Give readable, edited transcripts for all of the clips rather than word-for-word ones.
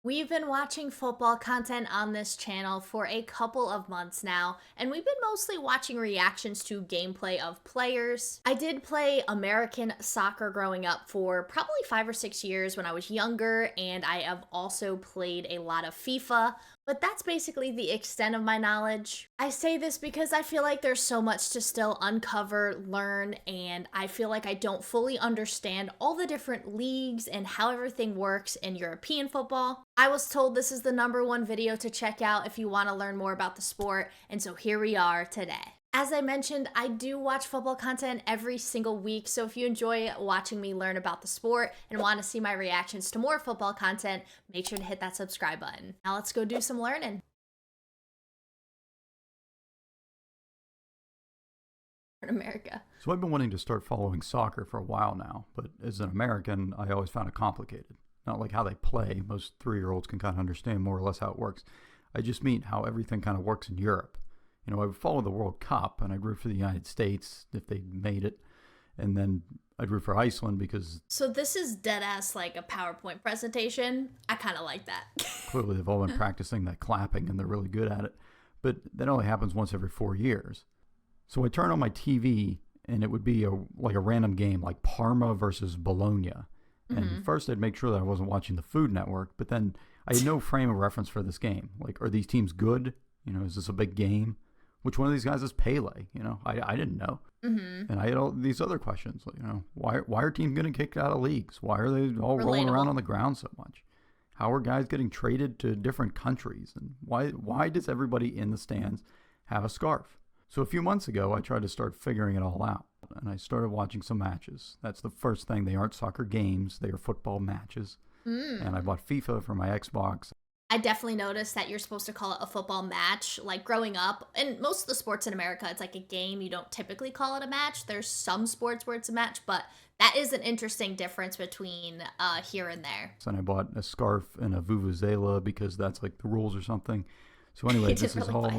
We've been watching football content on this channel for a couple of months now, and we've been mostly watching reactions to gameplay of players. I did play American soccer growing up for probably 5 or 6 years when I was younger, and I have also played a lot of FIFA, but that's basically the extent of my knowledge. I say this because I feel like there's so much to still uncover, learn, and I feel like I don't fully understand all the different leagues and how everything works in European football. I was told this is the #1 video to check out if you want to learn more about the sport, and so here we are today. As I mentioned, I do watch football content every single week, so if you enjoy watching me learn about the sport and want to see my reactions to more football content, make sure to hit that subscribe button. Now let's go do some learning. In America. So I've been wanting to start following soccer for a while now, but as an American, I always found it complicated. Not like how they play. Most 3-year-olds can kind of understand more or less how it works. I just mean how everything kind of works in Europe. You know, I would follow the World Cup, and I'd root for the United States if they made it. And then I'd root for Iceland because... So this is deadass like a PowerPoint presentation. I kind of like that. Clearly they've all been practicing that clapping, and they're really good at it. But that only happens once every 4 years. So I turn on my TV, and it would be like a random game, like Parma versus Bologna. And first I'd make sure that I wasn't watching the Food Network, but then I had no frame of reference for this game. Like, are these teams good? You know, is this a big game? Which one of these guys is Pele? You know, I didn't know. And I had all these other questions. Like, you know, why are teams getting kicked out of leagues? Why are they all rolling around on the ground so much? How are guys getting traded to different countries? And why does everybody in the stands have a scarf? So a few months ago, I tried to start figuring it all out, and I started watching some matches. That's the first thing. They aren't soccer games. They are football matches. And I bought FIFA for my Xbox. I definitely noticed that you're supposed to call it a football match. Like growing up, and most of the sports in America, it's like a game. You don't typically call it a match. There's some sports where it's a match, but that is an interesting difference between here and there. And I bought a scarf and a vuvuzela because that's like the rules or something. So anyway, this is all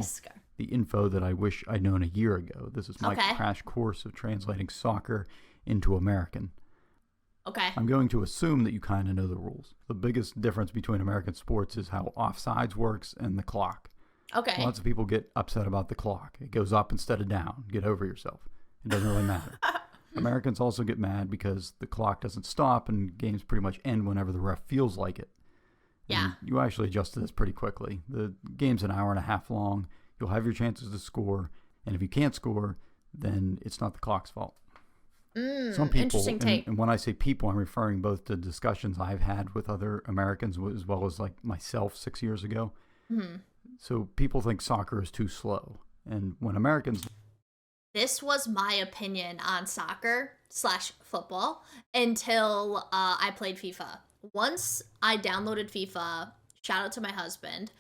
the info that I wish I'd known a year ago. This is my crash course of translating soccer into American. Okay. I'm going to assume that you kind of know the rules. The biggest difference between American sports is how offsides works and the clock. Okay. Lots of people get upset about the clock. It goes up instead of down. Get over yourself. It doesn't really matter. Americans also get mad because the clock doesn't stop and games pretty much end whenever the ref feels like it. Yeah. And you actually adjust to this pretty quickly. The game's an hour and a half long. You'll have your chances to score. And if you can't score, then it's not the clock's fault. Some people, interesting take. And when I say people, I'm referring both to discussions I've had with other Americans as well as like myself 6 years ago. So people think soccer is too slow. And when Americans... This was my opinion on soccer/football until I played FIFA. Once I downloaded FIFA, shout out to my husband,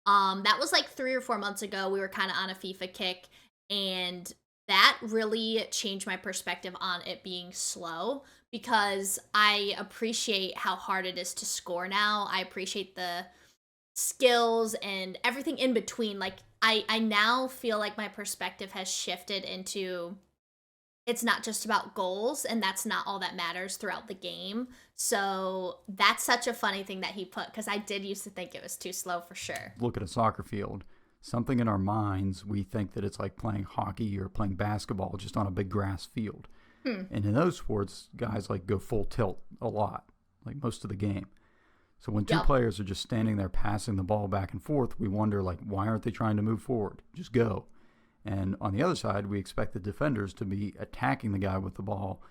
that was like 3 or 4 months ago. We were kind of on a FIFA kick, and that really changed my perspective on it being slow because I appreciate how hard it is to score now. I appreciate the skills and everything in between. Like, I now feel like my perspective has shifted into it's not just about goals, and that's not all that matters throughout the game. So that's such a funny thing that he put, because I did used to think it was too slow for sure. Look at a soccer field. Something in our minds, we think that it's like playing hockey or playing basketball just on a big grass field. And in those sports, guys like go full tilt a lot, like most of the game. So when two players are just standing there passing the ball back and forth, we wonder, like, why aren't they trying to move forward? Just go. And on the other side, we expect the defenders to be attacking the guy with the ball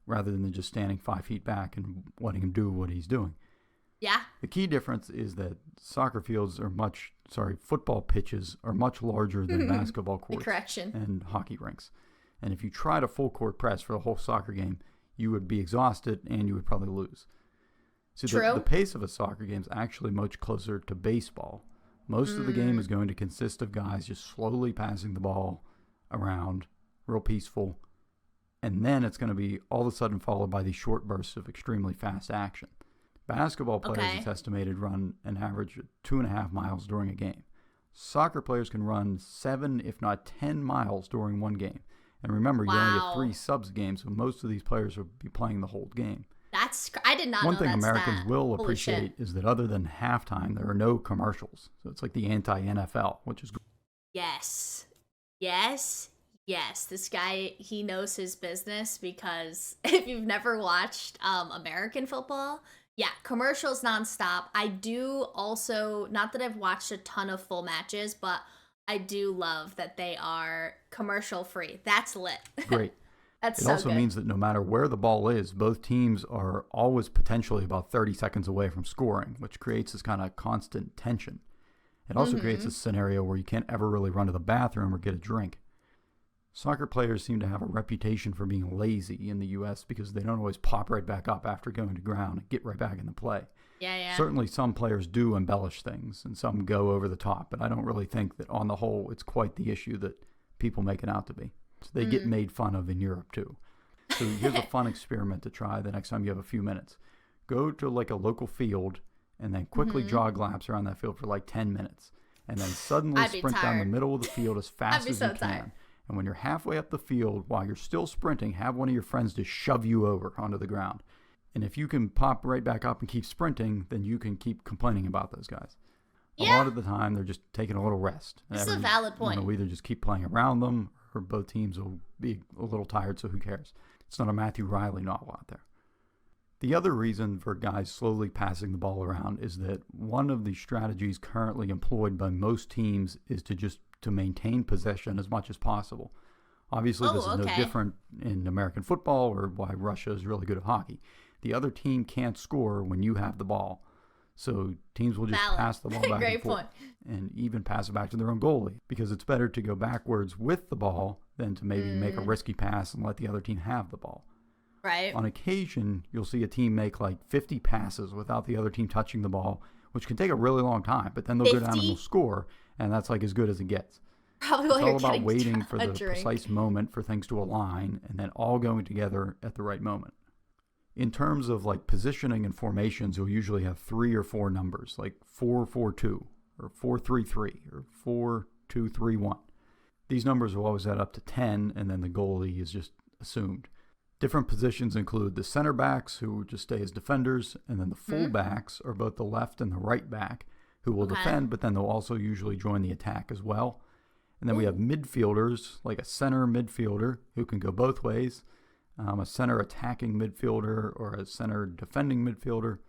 rather than just standing 5 feet back and letting him do what he's doing. Yeah. The key difference is that football pitches are much larger than basketball courts and hockey rinks. And if you tried a full court press for the whole soccer game, you would be exhausted and you would probably lose. So the pace of a soccer game is actually much closer to baseball. Most of the game is going to consist of guys just slowly passing the ball around, real peaceful, and then it's going to be all of a sudden followed by these short bursts of extremely fast action. Basketball players, it's estimated, run an average of 2.5 miles during a game. Soccer players can run 7, if not 10 miles during one game. And remember, you only get 3 subs games, so most of these players will be playing the whole game. I did not One know thing that Americans stat. will Holy shit. appreciate is that other than halftime, there are no commercials. So it's like the anti-NFL, which is Yes. Yes. Yes. This guy, he knows his business because if you've never watched American football, yeah, commercials nonstop. I do also, not that I've watched a ton of full matches, but I do love that they are commercial free. That's lit. great. That's It so also good. means that no matter where the ball is, both teams are always potentially about 30 seconds away from scoring, which creates this kind of constant tension. It also creates a scenario where you can't ever really run to the bathroom or get a drink. Soccer players seem to have a reputation for being lazy in the U.S. because they don't always pop right back up after going to ground and get right back into play. Yeah. Certainly some players do embellish things and some go over the top, but I don't really think that on the whole it's quite the issue that people make it out to be. So they get made fun of in Europe too. So here's a fun experiment to try the next time you have a few minutes. Go to like a local field and then quickly jog laps around that field for like 10 minutes. And then suddenly I'd be sprint down the tired. middle of the field as fast be as so you can. tired. And when you're halfway up the field, while you're still sprinting, have one of your friends just shove you over onto the ground. And if you can pop right back up and keep sprinting, then you can keep complaining about those guys. A Yeah. lot of the time, they're just taking a little rest. This is a valid point. We'll either just keep playing around them, or both teams will be a little tired, so who cares? It's not a Matthew Riley novel out there. The other reason for guys slowly passing the ball around is that one of the strategies currently employed by most teams is to maintain possession as much as possible. Obviously, this is no different in American football or why Russia is really good at hockey. The other team can't score when you have the ball. So teams will just pass the ball back Great and forth point. and even pass it back to their own goalie because it's better to go backwards with the ball than to maybe make a risky pass and let the other team have the ball. Right. On occasion, you'll see a team make like 50 passes without the other team touching the ball, which can take a really long time, but then they'll go down and 50? they'll score, and that's like as good as it gets. Probably while It's you're all about getting waiting for a the drink. precise moment for things to align and then all going together at the right moment. In terms of like positioning and formations, you'll usually have 3 or 4 numbers, like 4-4-2 or 4-3-3 or 4-2-3-1. These numbers will always add up to 10, and then the goalie is just assumed. Different positions include the center backs, who just stay as defenders, and then the full backs are both the left and the right back, who will defend, but then they'll also usually join the attack as well. And then we have midfielders, like a center midfielder, who can go both ways, a center attacking midfielder or a center defending midfielder.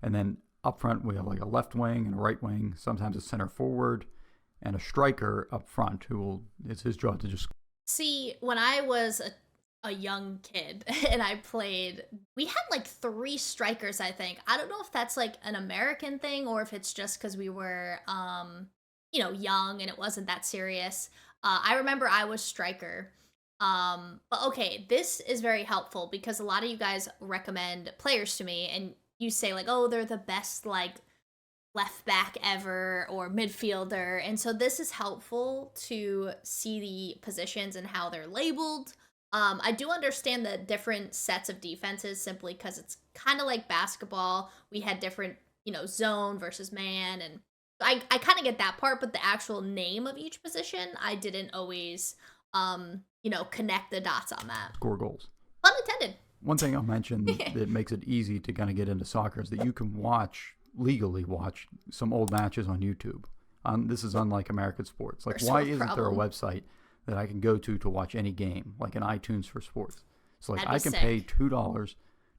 And then up front, we have like a left wing and a right wing, sometimes a center forward, and a striker up front it's his job to just... See, when I was a young kid and I played, we had like 3 strikers, I think. I don't know if that's like an American thing or if it's just because we were, young and it wasn't that serious. I remember I was striker. But okay, this is very helpful because a lot of you guys recommend players to me and you say like, oh, they're the best like left back ever or midfielder. And so this is helpful to see the positions and how they're labeled. I do understand the different sets of defenses simply because it's kind of like basketball. We had different, zone versus man. And I kind of get that part, but the actual name of each position, I didn't always, connect the dots on that. score goals. Pun intended. One thing I'll mention that makes it easy to kind of get into soccer is that you can legally watch some old matches on YouTube. This is unlike American sports. Like, why isn't there a website that I can go to watch any game, like an iTunes for sports? So like I can pay $2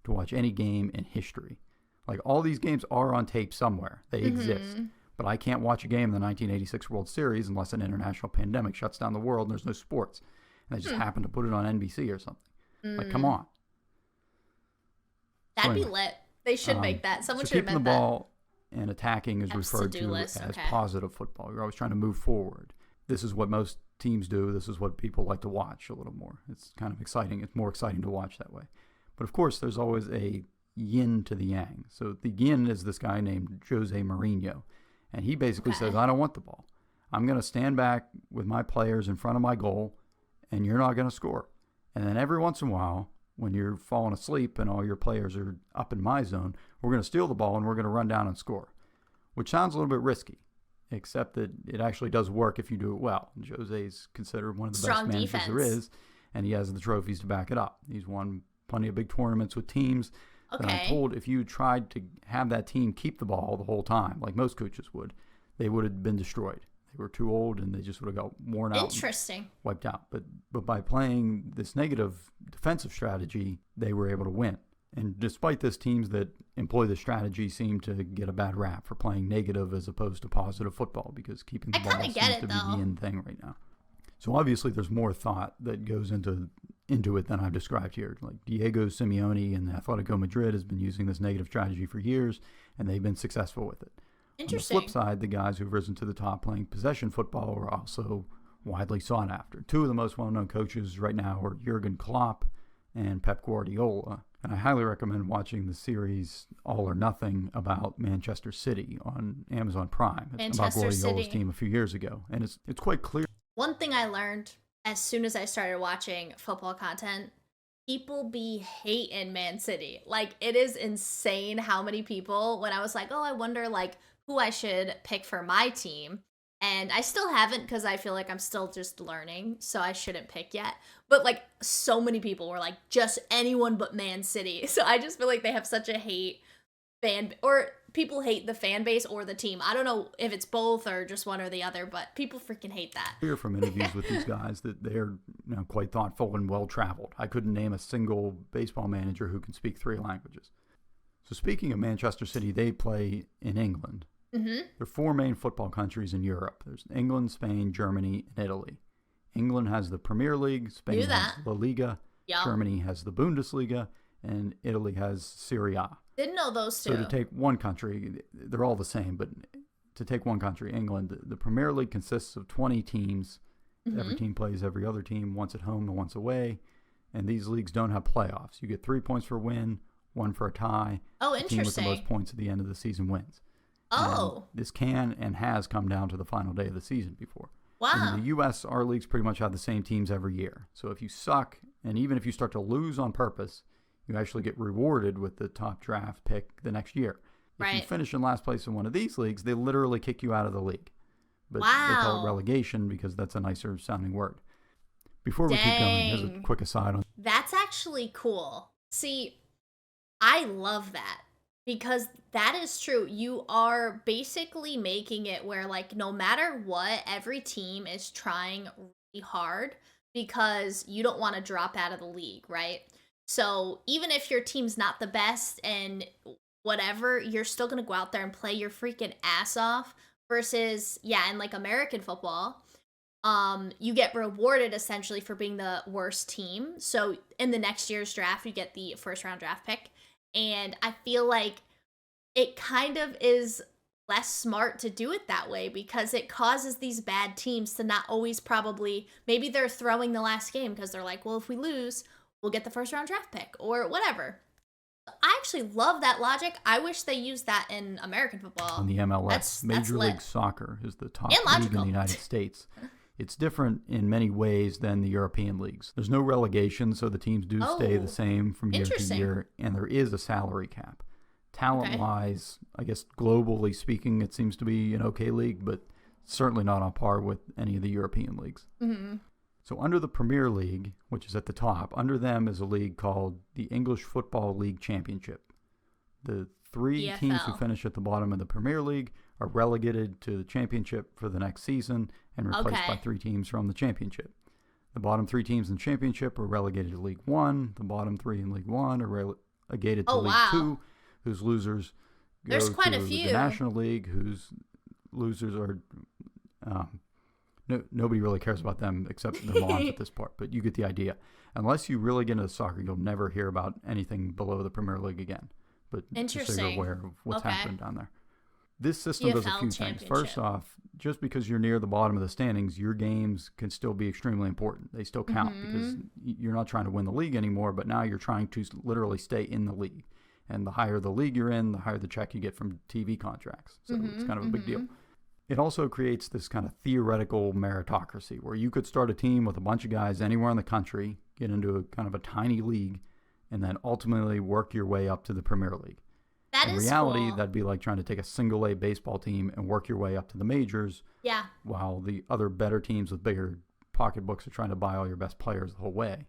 to watch any game in history. Like all these games are on tape somewhere. They exist. But I can't watch a game in the 1986 World Series unless an international pandemic shuts down the world and there's no sports. And they just happen to put it on NBC or something. Like, come on. That'd be lit. They should make that. Someone should keeping invent the that. ball and attacking is referred to as positive football. You're always trying to move forward. This is what most teams do. This is what people like to watch a little more. It's kind of exciting. It's more exciting to watch that way. But of course, there's always a yin to the yang. So the yin is this guy named Jose Mourinho. And he basically says, I don't want the ball. I'm going to stand back with my players in front of my goal, and you're not going to score. And then every once in a while, when you're falling asleep and all your players are up in my zone, we're going to steal the ball and we're going to run down and score, which sounds a little bit risky, except that it actually does work if you do it well. And Jose's considered one of the best managers there is, and he has the trophies to back it up. He's won plenty of big tournaments with teams. And I'm Okay. told if you tried to have that team keep the ball the whole time, like most coaches would, they would have been destroyed. They were too old and they just would have got worn out and Interesting. wiped out. But by playing this negative defensive strategy, they were able to win. And despite this, teams that employ this strategy seem to get a bad rap for playing negative as opposed to positive football, because keeping the I ball kinda seems get to it, be though. the in thing right now. So obviously there's more thought that goes into it than I've described here. Like Diego Simeone and Atletico Madrid has been using this negative strategy for years, and they've been successful with it. Interesting. On the flip side, the guys who've risen to the top playing possession football are also widely sought after. Two of the most well-known coaches right now are Jurgen Klopp and Pep Guardiola. And I highly recommend watching the series All or Nothing about Manchester City on Amazon Prime. It's about Manchester Guardiola's City. team a few years ago. And it's quite clear. One thing I learned as soon as I started watching football content, people be hating Man City. Like, it is insane how many people, when I was like, oh, I wonder, like, who I should pick for my team. And I still haven't, because I feel like I'm still just learning, so I shouldn't pick yet. But, like, so many people were like, just anyone but Man City. So I just feel like they have such a hate or people hate the fan base or the team. I don't know if it's both or just one or the other, but people freaking hate that. Clear from interviews with these guys that they're quite thoughtful and well-traveled. I couldn't name a single baseball manager who can speak 3 languages. So speaking of Manchester City, they play in England. Mm-hmm. There are 4 main football countries in Europe. There's England, Spain, Germany, and Italy. England has the Premier League, Spain Knew that. has La Liga, Yeah. Germany has the Bundesliga, and Italy has Serie A. Didn't know those two. So to take one country, they're all the same, but to take one country, England, the Premier League consists of 20 teams. Mm-hmm. Every team plays every other team, once at home and once away. And these leagues don't have playoffs. You get 3 points for a win, 1 for a tie. Oh, The team with the interesting. most points at the end of the season wins. Oh, And this can and has come down to the final day of the season before. wow. In the U.S., our leagues pretty much have the same teams every year. So if you suck, and even if you start to lose on purpose, you actually get rewarded with the top draft pick the next year. If you Right. finish in last place in one of these leagues, they literally kick you out of the league. But they call Wow. it relegation because that's a nicer sounding word. Before we keep going, here's a Dang. quick aside on That's actually cool. See, I love that because that is true. You are basically making it where, like, no matter what, every team is trying really hard because you don't want to drop out of the league, right? So even if your team's not the best and whatever, you're still going to go out there and play your freaking ass off versus, yeah, in like American football, you get rewarded essentially for being the worst team. So in the next year's draft, you get the first round draft pick. And I feel like it kind of is less smart to do it that way because it causes these bad teams to not always probably, maybe they're throwing the last game because they're like, well, if we lose, we'll get the first round draft pick or whatever. I actually love that logic. I wish they used that in American football. the MLS. That's Major lit. League Soccer is the top And league in logical. the United States. It's different in many ways than the European leagues. There's no relegation, so the teams do stay Oh, the same from year to interesting. year, and there is a salary cap. Talent-wise, I guess globally speaking, it seems to be an okay league, but certainly not on par with any of the European leagues. Mm-hmm. So under the Premier League, which is at the top, under them is a league called the English Football League Championship. The 3 teams who EFL. finish at the bottom of the Premier League are relegated to the Championship for the next season and replaced by Okay. 3 teams from the Championship. The bottom 3 teams in the Championship are relegated to League 1. The bottom 3 in League 1 are relegated to Oh, League wow. 2, whose losers go There's quite to a the few. National League, whose losers are... nobody really cares about them except the moms at this part, but you get the idea. Unless you really get into soccer, you'll never hear about anything below the Premier League again. But just so you're Interesting. aware of what's Okay. happening down there. This system does a EFL few things. First Championship. off, just because you're near the bottom of the standings, your games can still be extremely important. They still count because you're not trying to win the league anymore, but now you're trying to literally stay in the league. And the higher the league you're in, the higher the check you get from TV contracts. So it's kind of a big deal. It also creates this kind of theoretical meritocracy where you could start a team with a bunch of guys anywhere in the country, get into a kind of a tiny league, and then ultimately work your way up to the Premier League. That In is reality, cool. that'd be like trying to take a single A baseball team and work your way up to the majors, Yeah. while the other better teams with bigger pocketbooks are trying to buy all your best players the whole way.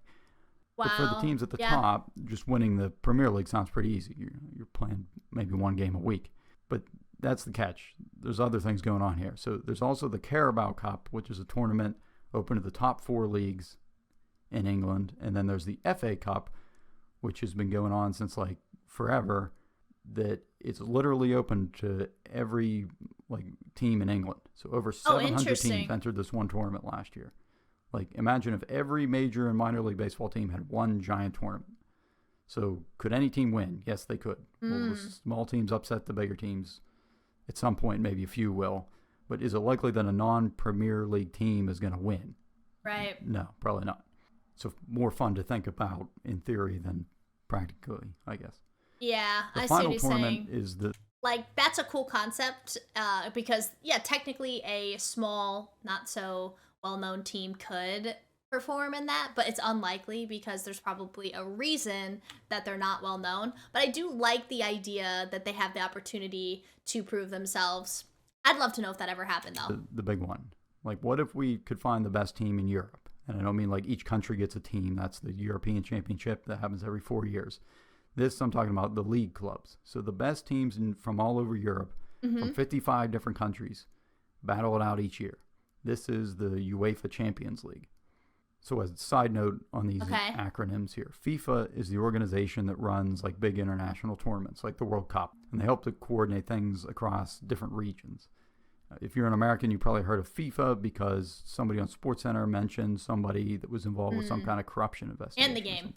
But for the Wow. teams at the Yeah. top, just winning the Premier League sounds pretty easy. You're playing maybe one game a week. But that's the catch. There's other things going on here. So there's also the Carabao Cup, which is a tournament open to the top 4 leagues in England. And then there's the FA Cup, which has been going on since like forever, that it's literally open to every like team in England. So over 700 interesting. teams entered this one tournament last year. Like, imagine if every major and minor league baseball team had one giant tournament. So could any team win? Yes, they could. Will the small teams upset the bigger teams? At some point, maybe a few will. But is it likely that a non-Premier League team is going to win? Right. No, probably not. So more fun to think about in theory than practically, I guess. Yeah, The I see what final you're tournament saying. is the Like, that's a cool concept because, yeah, technically a small, not so well-known team could perform in that, but it's unlikely because there's probably a reason that they're not well-known. But I do like the idea that they have the opportunity to prove themselves. I'd love to know if that ever happened, though. the big one. Like, what if we could find the best team in Europe? And I don't mean like each country gets a team. That's the European Championship that happens every 4 years. This, I'm talking about the league clubs. So the best teams from all over Europe, from 55 different countries, battle it out each year. This is the UEFA Champions League. So as a side note on these acronyms here, FIFA is the organization that runs like big international tournaments like the World Cup, and they help to coordinate things across different regions. If you're an American, you probably heard of FIFA because somebody on SportsCenter mentioned somebody that was involved with some kind of corruption investigation. And the game.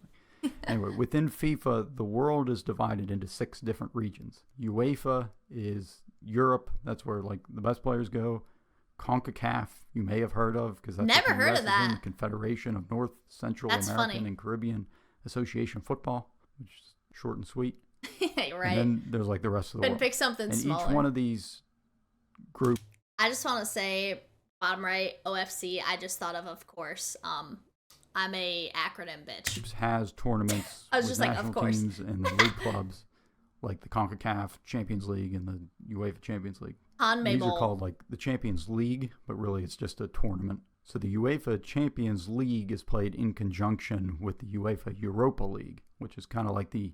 Anyway, within FIFA, the world is divided into 6 different regions. UEFA is Europe. That's where like the best players go. CONCACAF, you may have heard of because that's Never what the heard US of is in, that. Confederation of North Central That's American funny. and Caribbean Association Football, which is short and sweet. Right. And then there's like the rest of the Couldn't world. pick something And smaller. each one of these groups I just want to say, bottom right, OFC, I just thought of course. I'm a acronym bitch. has tournaments I was with just like, of national course. teams and the league clubs, like the CONCACAF Champions League and the UEFA Champions League. Han These are Mabel. called like the Champions League, but really it's just a tournament. So the UEFA Champions League is played in conjunction with the UEFA Europa League, which is kind of like the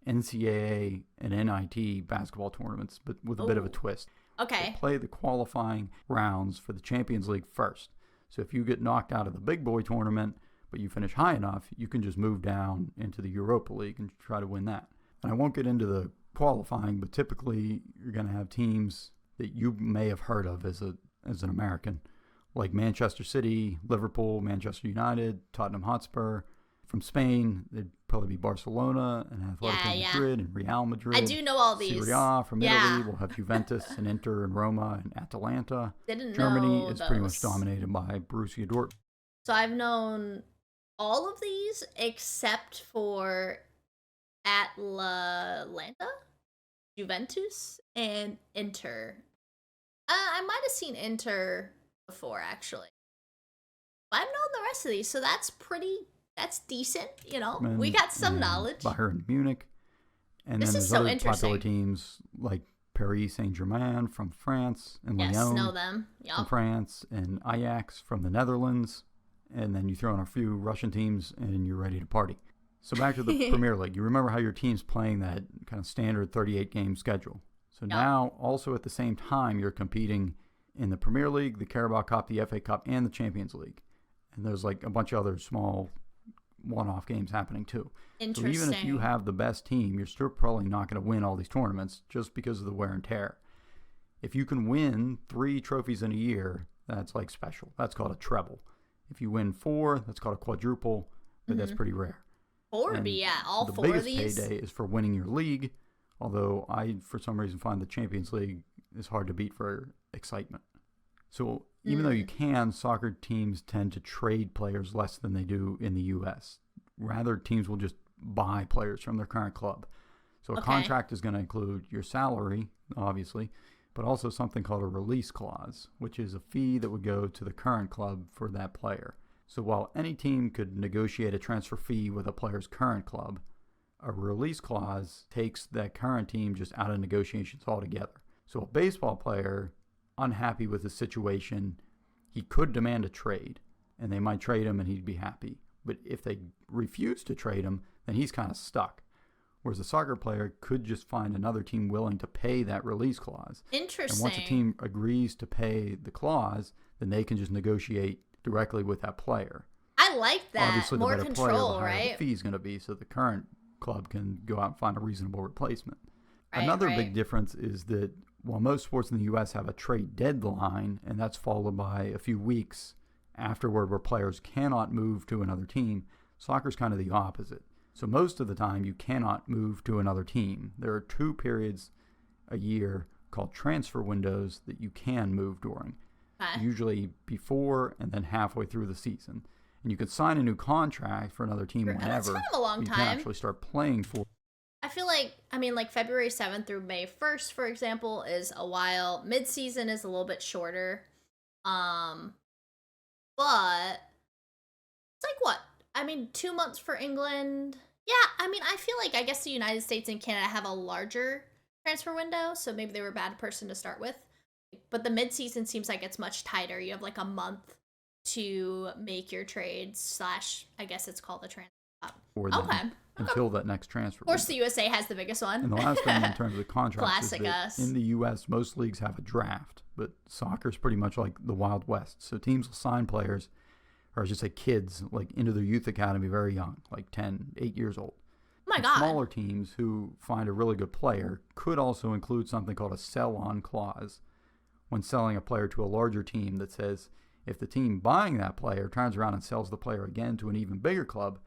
NCAA and NIT basketball tournaments, but with a bit of a Ooh. twist. Okay. They play the qualifying rounds for the Champions League first. So if you get knocked out of the big boy tournament, but you finish high enough, you can just move down into the Europa League and try to win that. And I won't get into the qualifying, but typically you're going to have teams that you may have heard of as an American, like Manchester City, Liverpool, Manchester United, Tottenham Hotspur. From Spain, they'd probably be Barcelona and Atletico Yeah. Madrid and Real Madrid. I do know all these. Serie A from Yeah. Italy, we'll have Juventus and Inter and Roma and Atalanta. Didn't Germany know is pretty much those. dominated by Borussia Dortmund. So I've known all of these except for Atlanta, Juventus, and Inter. I might have seen Inter before, actually. But I've known the rest of these, so that's decent, you know. We got some and knowledge. Bayern Munich. And This then is there's so other popular interesting. teams like Paris Saint-Germain from France and Yes, Lyon know them. from Yup. France and Ajax from the Netherlands. And then you throw in a few Russian teams and you're ready to party. So back to the Premier League. You remember how your team's playing that kind of standard 38-game schedule. So now, also at the same time, you're competing in the Premier League, the Carabao Cup, the FA Cup, and the Champions League. And there's like a bunch of other small one-off games happening too. So Interesting. even if you have the best team, you're still probably not going to win all these tournaments just because of the wear and tear. If you can win 3 trophies in a year, that's like special. That's called a treble. If you win 4, that's called a quadruple, but that's pretty rare. 4 would And be, yeah, all the 4 of biggest these. payday is for winning your league, although I, for some reason, find the Champions League is hard to beat for excitement. So even though you can, soccer teams tend to trade players less than they do in the U.S. Rather, teams will just buy players from their current club. So a contract is going to include your salary, obviously, but also something called a release clause, which is a fee that would go to the current club for that player. So while any team could negotiate a transfer fee with a player's current club, a release clause takes that current team just out of negotiations altogether. So a baseball player, unhappy with the situation, he could demand a trade, and they might trade him and he'd be happy. But if they refuse to trade him, then he's kind of stuck. Whereas a soccer player could just find another team willing to pay that release clause. Interesting. And once a team agrees to pay the clause, then they can just negotiate directly with that player. I like that. Obviously, more the better control, player, the higher right? the fee is going to be, so the current club can go out and find a reasonable replacement. Right, Another right. big difference is that while most sports in the U.S. have a trade deadline, and that's followed by a few weeks afterward where players cannot move to another team, soccer's kind of the opposite. So most of the time, you cannot move to another team. There are 2 periods a year called transfer windows that you can move during, usually before and then halfway through the season. And you can sign a new contract for another team whenever. That's kind of a long you time. can actually start playing for. I feel like, like February 7th through May 1st, for example, is a while. Mid-season is a little bit shorter. But it's like what? 2 months for England. Yeah, I feel like I guess the United States and Canada have a larger transfer window, so maybe they were a bad person to start with. But the mid-season seems like it's much tighter. You have like a month to make your trades / I guess it's called the transfer. Okay. Until that next transfer. Of course, the USA has the biggest one. And the last thing in terms of contracts Classic is that us. in the U.S., most leagues have a draft, but soccer's pretty much like the Wild West. So teams will sign players, or I should say kids, like into their youth academy very young, like 10, 8 years old. Oh my And God. Smaller teams who find a really good player could also include something called a sell-on clause when selling a player to a larger team that says if the team buying that player turns around and sells the player again to an even bigger club,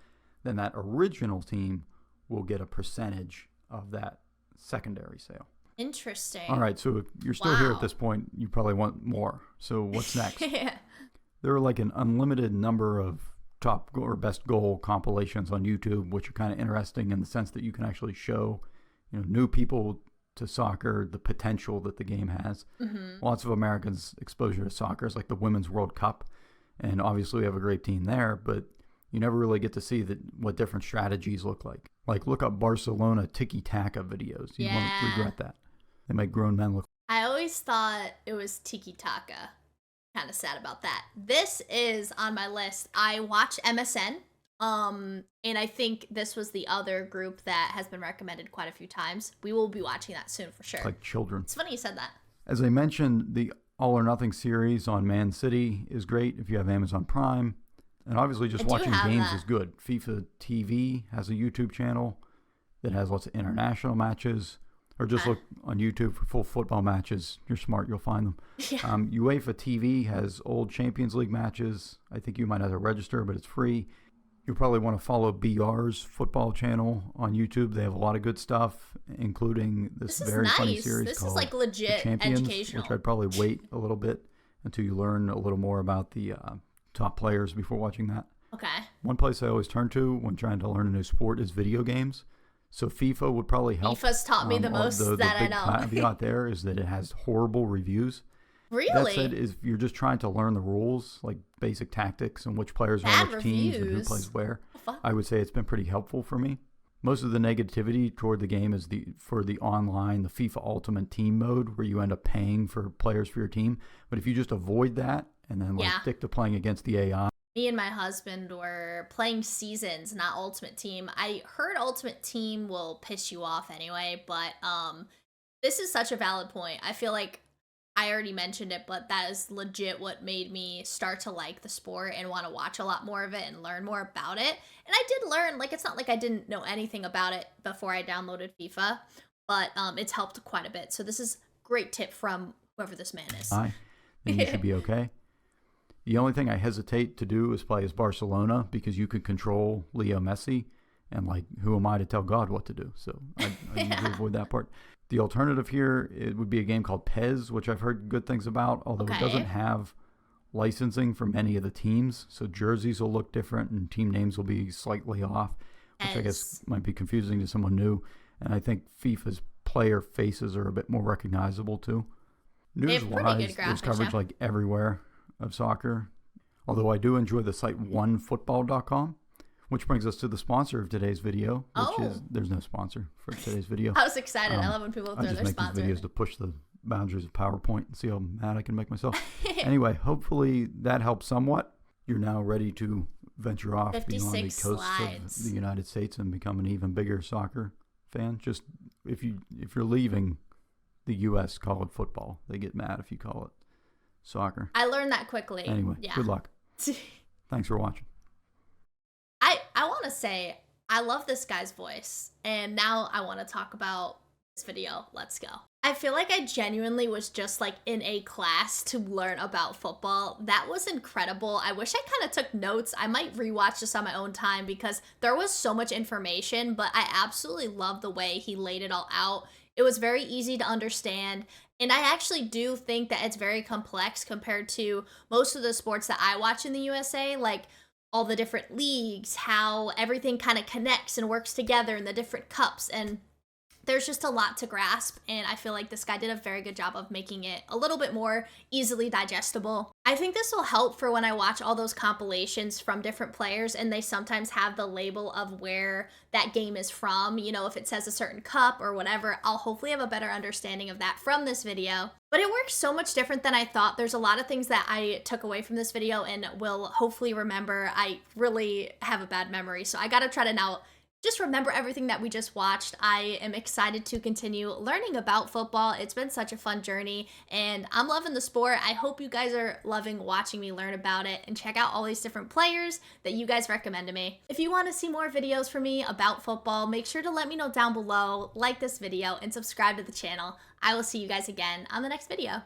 then that original team will get a percentage of that secondary sale. Interesting. All right, so if you're still here Wow. at this point, you probably want more. So what's next? Yeah. There are like an unlimited number of top or best goal compilations on YouTube, which are kind of interesting in the sense that you can actually show, new people to soccer, the potential that the game has. Mm-hmm. Lots of Americans' exposure to soccer is like the Women's World Cup, and obviously we have a great team there, but you never really get to see what different strategies look like. Like look up Barcelona tiki-taka videos. You won't regret that. They make grown men look. I always thought it was tiki-taka. Kind of sad about that. This is on my list. I watch MSN. And I think this was the other group that has been recommended quite a few times. We will be watching that soon for sure. Like children. It's funny you said that. As I mentioned, the All or Nothing series on Man City is great if you have Amazon Prime. And obviously just I do watching have games that. is good. FIFA TV has a YouTube channel that has lots of international matches. Or just look on YouTube for full football matches. You're smart, you'll find them. Yeah. UEFA TV has old Champions League matches. I think you might have to register, but it's free. You'll probably want to follow BR's football channel on YouTube. They have a lot of good stuff, including this This is very funny nice. series This is called like legit The Champions, educational. which I'd probably wait a little bit until you learn a little more about the top players before watching that. Okay. One place I always turn to when trying to learn a new sport is video games. So FIFA would probably help. FIFA's taught me the most that I big know. caveat there is that it has horrible reviews. Really? That said, if you're just trying to learn the rules, like basic tactics and which players are on Bad which teams and who reviews. plays where, Fuck. I would say it's been pretty helpful for me. Most of the negativity toward the game is for the online, the FIFA Ultimate Team mode, where you end up paying for players for your team. But if you just avoid that and then stick to playing against the AI, Me and my husband were playing Seasons, not Ultimate Team. I heard Ultimate Team will piss you off anyway, but this is such a valid point. I feel like I already mentioned it, but that is legit what made me start to like the sport and want to watch a lot more of it and learn more about it. And I did learn, it's not like I didn't know anything about it before I downloaded FIFA, but it's helped quite a bit. So this is a great tip from whoever this man is. then you should be okay. The only thing I hesitate to do is play as Barcelona because you could control Leo Messi, and who am I to tell God what to do? So I usually avoid that part. The alternative here, it would be a game called Pez, which I've heard good things about, although it doesn't have licensing for many of the teams. So jerseys will look different and team names will be slightly off, which I guess might be confusing to someone new. And I think FIFA's player faces are a bit more recognizable too. They have pretty News-wise, good there's graphics, coverage everywhere of soccer. Although I do enjoy the site onefootball.com, which brings us to the sponsor of today's video, which is, there's no sponsor for today's video. I was excited. I love when people I throw just their make sponsor. these videos to push the boundaries of PowerPoint and see how mad I can make myself. Anyway, hopefully that helps somewhat. You're now ready to venture off beyond the 56 coasts slides. of the United States and become an even bigger soccer fan. Just if you're leaving the U.S., call it football. They get mad if you call it soccer. I learned that quickly. Anyway, yeah. Good luck. Thanks for watching. I want to say I love this guy's voice, and now I want to talk about this video. Let's go. I feel like I genuinely was just like in a class to learn about football. That was incredible. I wish I kind of took notes. I might rewatch this on my own time because there was so much information, but I absolutely love the way he laid it all out. It was very easy to understand. And I actually do think that it's very complex compared to most of the sports that I watch in the USA, like all the different leagues, how everything kind of connects and works together in the different cups. And there's just a lot to grasp, and I feel like this guy did a very good job of making it a little bit more easily digestible. I think this will help for when I watch all those compilations from different players, and they sometimes have the label of where that game is from. You know, if it says a certain cup or whatever, I'll hopefully have a better understanding of that from this video. But it works so much different than I thought. There's a lot of things that I took away from this video and will hopefully remember. I really have a bad memory, so I gotta try to now just remember everything that we just watched. I am excited to continue learning about football. It's been such a fun journey, and I'm loving the sport. I hope you guys are loving watching me learn about it and check out all these different players that you guys recommend to me. If you want to see more videos from me about football, make sure to let me know down below, like this video, and subscribe to the channel. I will see you guys again on the next video.